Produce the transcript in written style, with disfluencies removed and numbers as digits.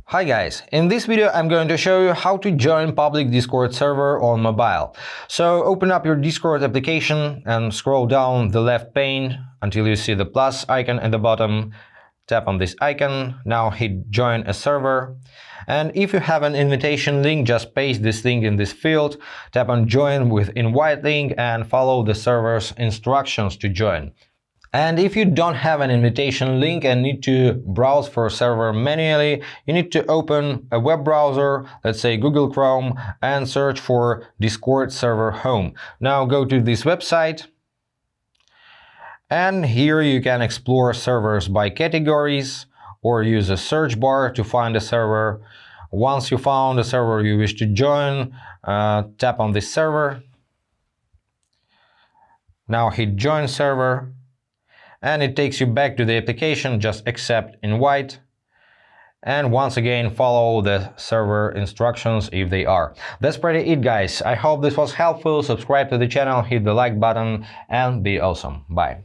Hi guys, in this video I'm going to show you how to join public Discord server on mobile. So open up your Discord application and scroll down the left pane until you see the plus icon at the bottom. Tap on this icon, now hit join a server. And if you have an invitation link, just paste this link in this field, tap on join with invite link and follow the server's instructions to join. And if you don't have an invitation link and need to browse for a server manually, you need to open a web browser, let's say Google Chrome, and search for Discord server home. Now go to this website, and here you can explore servers by categories or use a search bar to find a server. Once you found a server you wish to join, tap on this server. Now hit join server. And it takes you back to the application, just accept invite. And once again, follow the server instructions if they are. That's pretty it, guys. I hope this was helpful. Subscribe to the channel, hit the like button, and be awesome. Bye.